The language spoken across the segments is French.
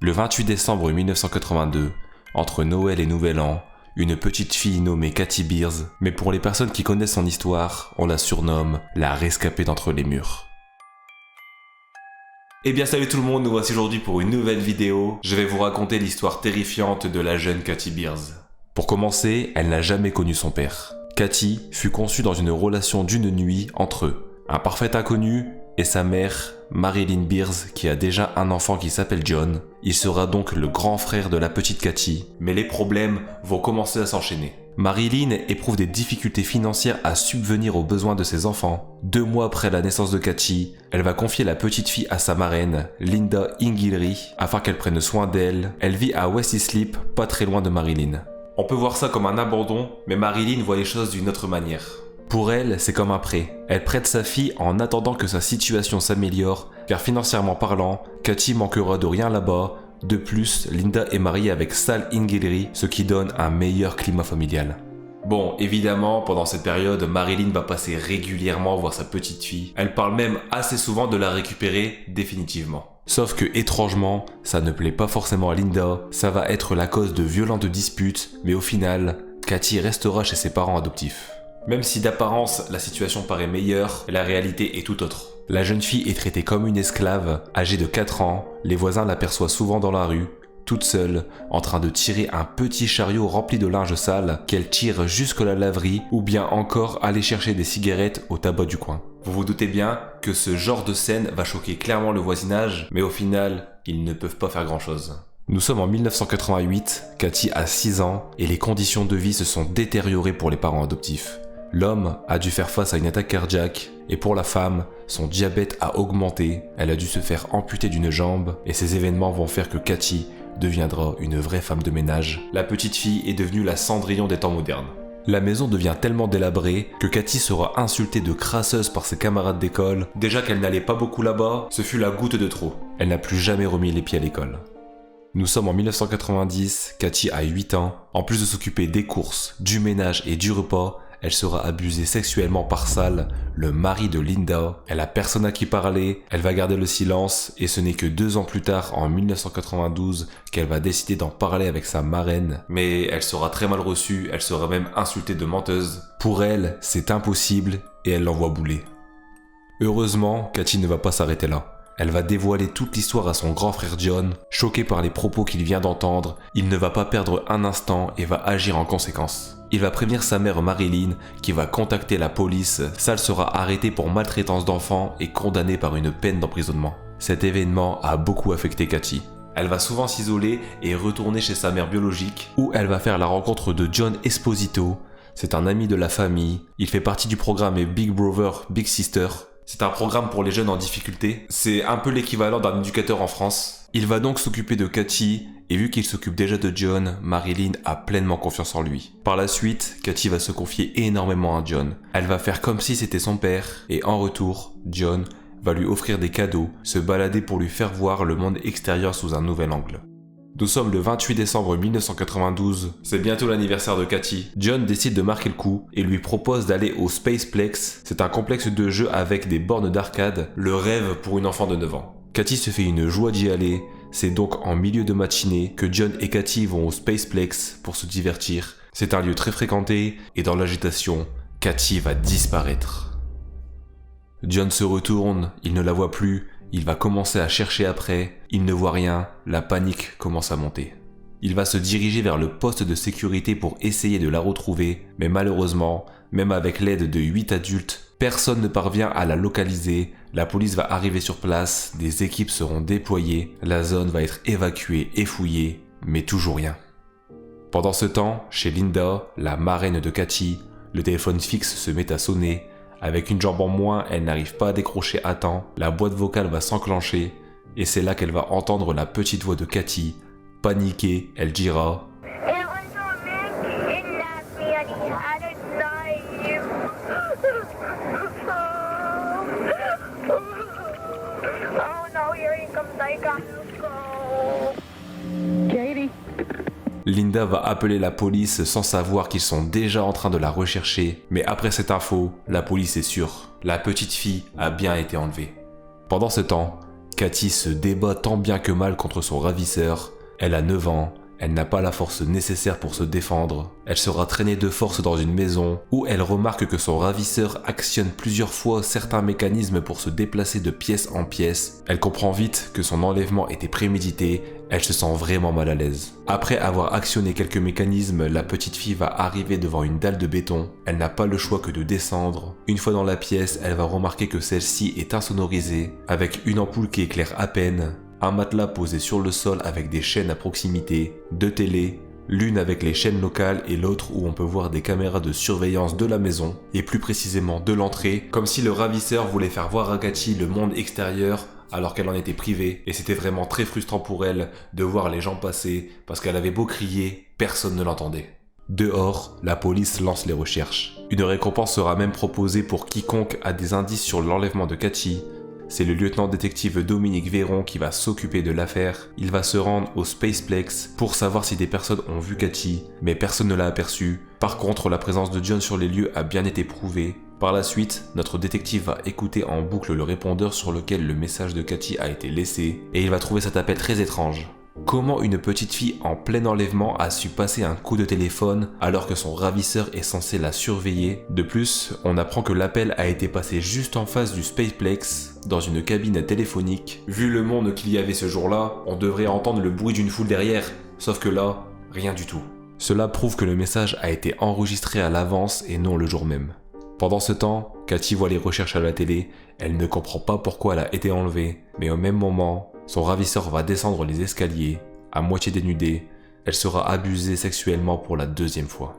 Le 28 décembre 1982, entre Noël et Nouvel An, une petite fille nommée Katie Beers, mais pour les personnes qui connaissent son histoire, on la surnomme la rescapée d'entre les murs. Eh bien salut tout le monde, nous voici aujourd'hui pour une nouvelle vidéo. Je vais vous raconter l'histoire terrifiante de la jeune Katie Beers. Pour commencer, elle n'a jamais connu son père. Katie fut conçue dans une relation d'une nuit entre eux, un parfait inconnu et sa mère, Marilyn Beers, qui a déjà un enfant qui s'appelle John. Il sera donc le grand frère de la petite Katie, mais les problèmes vont commencer à s'enchaîner. Marilyn éprouve des difficultés financières à subvenir aux besoins de ses enfants. 2 mois après la naissance de Katie, elle va confier la petite fille à sa marraine, Linda Ingilry, afin qu'elle prenne soin d'elle. Elle vit à West Islip, pas très loin de Marilyn. On peut voir ça comme un abandon, mais Marilyn voit les choses d'une autre manière. Pour elle, c'est comme un prêt. Elle prête sa fille en attendant que sa situation s'améliore, car financièrement parlant, Katie manquera de rien là-bas. De plus, Linda est mariée avec Sal Ingilry, ce qui donne un meilleur climat familial. Bon, évidemment, pendant cette période, Marilyn va passer régulièrement voir sa petite fille. Elle parle même assez souvent de la récupérer définitivement. Sauf que, étrangement, ça ne plaît pas forcément à Linda, ça va être la cause de violentes disputes, mais au final, Katie restera chez ses parents adoptifs. Même si d'apparence la situation paraît meilleure, la réalité est tout autre. La jeune fille est traitée comme une esclave, âgée de 4 ans, les voisins l'aperçoivent souvent dans la rue, toute seule, en train de tirer un petit chariot rempli de linge sale qu'elle tire jusqu'à la laverie ou bien encore aller chercher des cigarettes au tabac du coin. Vous vous doutez bien que ce genre de scène va choquer clairement le voisinage, mais au final, ils ne peuvent pas faire grand chose. Nous sommes en 1988, Katie a 6 ans et les conditions de vie se sont détériorées pour les parents adoptifs. L'homme a dû faire face à une attaque cardiaque et pour la femme, son diabète a augmenté, elle a dû se faire amputer d'une jambe et ces événements vont faire que Katie deviendra une vraie femme de ménage. La petite fille est devenue la Cendrillon des temps modernes. La maison devient tellement délabrée que Katie sera insultée de crasseuse par ses camarades d'école. Déjà qu'elle n'allait pas beaucoup là-bas, ce fut la goutte de trop. Elle n'a plus jamais remis les pieds à l'école. Nous sommes en 1990, Katie a 8 ans. En plus de s'occuper des courses, du ménage et du repas, elle sera abusée sexuellement par Sal, le mari de Linda. Elle a personne à qui parler, elle va garder le silence et ce n'est que 2 ans plus tard, en 1992, qu'elle va décider d'en parler avec sa marraine. Mais elle sera très mal reçue, elle sera même insultée de menteuse. Pour elle, c'est impossible et elle l'envoie bouler. Heureusement, Katie ne va pas s'arrêter là. Elle va dévoiler toute l'histoire à son grand frère John. Choqué par les propos qu'il vient d'entendre, il ne va pas perdre un instant et va agir en conséquence. Il va prévenir sa mère Marilyn qui va contacter la police. Sal sera arrêté pour maltraitance d'enfants et condamné par une peine d'emprisonnement. Cet événement a beaucoup affecté Katie. Elle va souvent s'isoler et retourner chez sa mère biologique où elle va faire la rencontre de John Esposito. C'est un ami de la famille. Il fait partie du programme Big Brother, Big Sister. C'est un programme pour les jeunes en difficulté. C'est un peu l'équivalent d'un éducateur en France. Il va donc s'occuper de Katie, et vu qu'il s'occupe déjà de John, Marilyn a pleinement confiance en lui. Par la suite, Katie va se confier énormément à John. Elle va faire comme si c'était son père, et en retour, John va lui offrir des cadeaux, se balader pour lui faire voir le monde extérieur sous un nouvel angle. Nous sommes le 28 décembre 1992, c'est bientôt l'anniversaire de Katie. John décide de marquer le coup et lui propose d'aller au Spaceplex. C'est un complexe de jeux avec des bornes d'arcade, le rêve pour une enfant de 9 ans. Katie se fait une joie d'y aller, c'est donc en milieu de matinée que John et Katie vont au Spaceplex pour se divertir. C'est un lieu très fréquenté et dans l'agitation, Katie va disparaître. John se retourne, il ne la voit plus. Il va commencer à chercher après, il ne voit rien, la panique commence à monter. Il va se diriger vers le poste de sécurité pour essayer de la retrouver, mais malheureusement, même avec l'aide de 8 adultes, personne ne parvient à la localiser, la police va arriver sur place, des équipes seront déployées, la zone va être évacuée et fouillée, mais toujours rien. Pendant ce temps, chez Linda, la marraine de Katie, le téléphone fixe se met à sonner. Avec une jambe en moins, elle n'arrive pas à décrocher à temps, la boîte vocale va s'enclencher, et c'est là qu'elle va entendre la petite voix de Katie. Paniquée, elle dira Katie. Linda va appeler la police sans savoir qu'ils sont déjà en train de la rechercher, mais après cette info, la police est sûre, la petite fille a bien été enlevée. Pendant ce temps, Cathy se débat tant bien que mal contre son ravisseur. Elle a 9 ans. Elle n'a pas la force nécessaire pour se défendre. Elle sera traînée de force dans une maison où elle remarque que son ravisseur actionne plusieurs fois certains mécanismes pour se déplacer de pièce en pièce. Elle comprend vite que son enlèvement était prémédité. Elle se sent vraiment mal à l'aise. Après avoir actionné quelques mécanismes, la petite fille va arriver devant une dalle de béton. Elle n'a pas le choix que de descendre. Une fois dans la pièce, elle va remarquer que celle-ci est insonorisée, avec une ampoule qui éclaire à peine, un matelas posé sur le sol avec des chaînes à proximité, 2 télés, l'une avec les chaînes locales et l'autre où on peut voir des caméras de surveillance de la maison, et plus précisément de l'entrée, comme si le ravisseur voulait faire voir à Cathy le monde extérieur alors qu'elle en était privée, et c'était vraiment très frustrant pour elle de voir les gens passer, parce qu'elle avait beau crier, personne ne l'entendait. Dehors, la police lance les recherches. Une récompense sera même proposée pour quiconque a des indices sur l'enlèvement de Cathy. C'est le lieutenant détective Dominique Véron qui va s'occuper de l'affaire. Il va se rendre au Spaceplex pour savoir si des personnes ont vu Cathy, mais personne ne l'a aperçue. Par contre, la présence de John sur les lieux a bien été prouvée. Par la suite, notre détective va écouter en boucle le répondeur sur lequel le message de Cathy a été laissé, et il va trouver cet appel très étrange. Comment une petite fille en plein enlèvement a su passer un coup de téléphone alors que son ravisseur est censé la surveiller? De plus, on apprend que l'appel a été passé juste en face du Spaceplex, dans une cabine téléphonique. Vu le monde qu'il y avait ce jour-là, on devrait entendre le bruit d'une foule derrière, sauf que là, rien du tout. Cela prouve que le message a été enregistré à l'avance et non le jour même. Pendant ce temps, Cathy voit les recherches à la télé, elle ne comprend pas pourquoi elle a été enlevée, mais au même moment, son ravisseur va descendre les escaliers, à moitié dénudée, elle sera abusée sexuellement pour la 2e fois.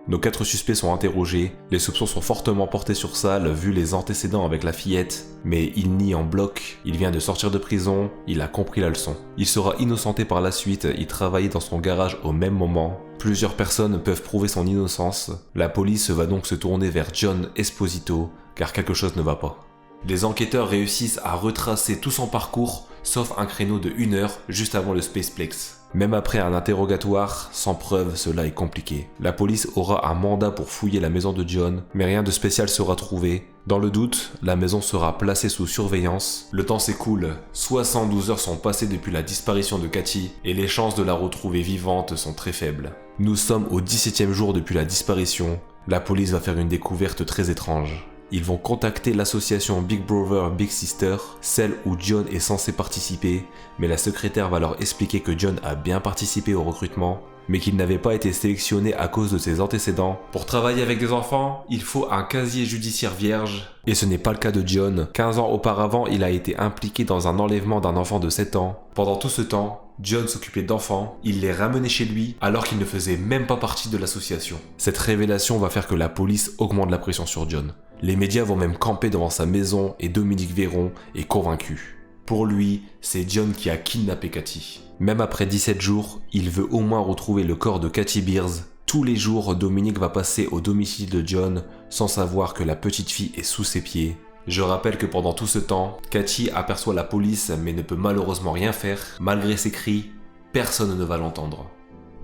Nos 4 suspects sont interrogés, les soupçons sont fortement portés sur Sal vu les antécédents avec la fillette, mais il nie en bloc, il vient de sortir de prison, il a compris la leçon. Il sera innocenté par la suite, il travaillait dans son garage au même moment. Plusieurs personnes peuvent prouver son innocence, la police va donc se tourner vers John Esposito, car quelque chose ne va pas. Les enquêteurs réussissent à retracer tout son parcours, sauf un créneau de 1 heure juste avant le Spaceplex. Même après un interrogatoire, sans preuve, cela est compliqué. La police aura un mandat pour fouiller la maison de John, mais rien de spécial sera trouvé. Dans le doute, la maison sera placée sous surveillance. Le temps s'écoule, 72 heures sont passées depuis la disparition de Cathy, et les chances de la retrouver vivante sont très faibles. Nous sommes au 17e jour depuis la disparition. La police va faire une découverte très étrange. Ils vont contacter l'association Big Brother Big Sister, celle où John est censé participer, mais la secrétaire va leur expliquer que John a bien participé au recrutement, mais qu'il n'avait pas été sélectionné à cause de ses antécédents. Pour travailler avec des enfants, il faut un casier judiciaire vierge, et ce n'est pas le cas de John. 15 ans auparavant, il a été impliqué dans un enlèvement d'un enfant de 7 ans. Pendant tout ce temps, John s'occupait d'enfants, il les ramenait chez lui alors qu'il ne faisait même pas partie de l'association. Cette révélation va faire que la police augmente la pression sur John. Les médias vont même camper devant sa maison et Dominique Véron est convaincu. Pour lui, c'est John qui a kidnappé Cathy. Même après 17 jours, il veut au moins retrouver le corps de Cathy Beers. Tous les jours, Dominique va passer au domicile de John sans savoir que la petite fille est sous ses pieds. Je rappelle que pendant tout ce temps, Cathy aperçoit la police mais ne peut malheureusement rien faire. Malgré ses cris, personne ne va l'entendre.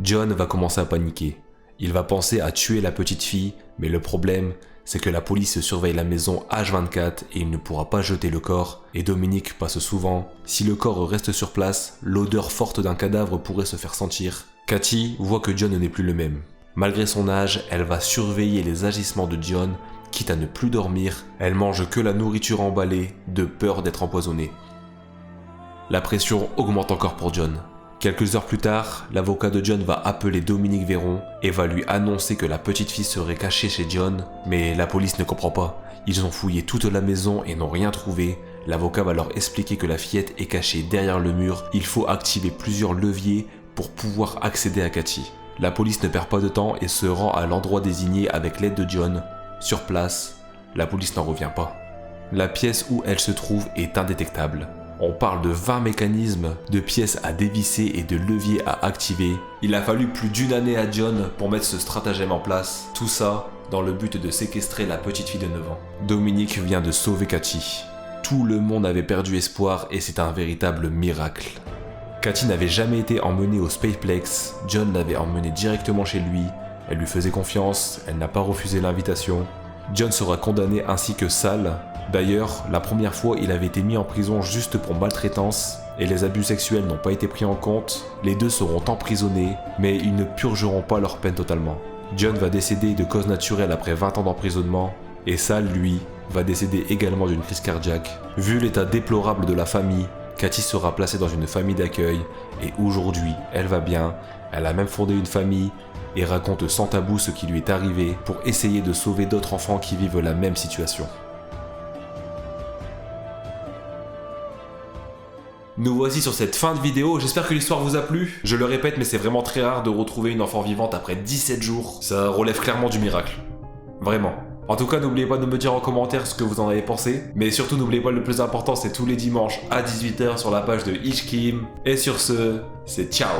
John va commencer à paniquer. Il va penser à tuer la petite fille, mais le problème, c'est que la police surveille la maison H24 et il ne pourra pas jeter le corps, et Dominique passe souvent. Si le corps reste sur place, l'odeur forte d'un cadavre pourrait se faire sentir. Cathy voit que John n'est plus le même. Malgré son âge, elle va surveiller les agissements de John, quitte à ne plus dormir, elle mange que la nourriture emballée, de peur d'être empoisonnée. La pression augmente encore pour John. Quelques heures plus tard, l'avocat de John va appeler Dominique Véron et va lui annoncer que la petite fille serait cachée chez John, mais la police ne comprend pas. Ils ont fouillé toute la maison et n'ont rien trouvé. L'avocat va leur expliquer que la fillette est cachée derrière le mur. Il faut activer plusieurs leviers pour pouvoir accéder à Cathy. La police ne perd pas de temps et se rend à l'endroit désigné avec l'aide de John. Sur place, la police n'en revient pas. La pièce où elle se trouve est indétectable. On parle de 20 mécanismes, de pièces à dévisser et de leviers à activer. Il a fallu plus d'1 année à John pour mettre ce stratagème en place. Tout ça dans le but de séquestrer la petite fille de 9 ans. Dominique vient de sauver Cathy. Tout le monde avait perdu espoir et c'est un véritable miracle. Cathy n'avait jamais été emmenée au Spaceplex. John l'avait emmenée directement chez lui. Elle lui faisait confiance, elle n'a pas refusé l'invitation. John sera condamné ainsi que Sal. D'ailleurs, la première fois, il avait été mis en prison juste pour maltraitance et les abus sexuels n'ont pas été pris en compte. Les deux seront emprisonnés, mais ils ne purgeront pas leur peine totalement. John va décéder de cause naturelle après 20 ans d'emprisonnement, et Sal, lui, va décéder également d'une crise cardiaque. Vu l'état déplorable de la famille, Katie sera placée dans une famille d'accueil, et aujourd'hui, elle va bien, elle a même fondé une famille, et raconte sans tabou ce qui lui est arrivé pour essayer de sauver d'autres enfants qui vivent la même situation. Nous voici sur cette fin de vidéo, j'espère que l'histoire vous a plu. Je le répète, mais c'est vraiment très rare de retrouver une enfant vivante après 17 jours. Ça relève clairement du miracle. Vraiment. En tout cas, n'oubliez pas de me dire en commentaire ce que vous en avez pensé. Mais surtout, n'oubliez pas, le plus important, c'est tous les dimanches à 18 h sur la page de Ishkim. Et sur ce, c'est ciao.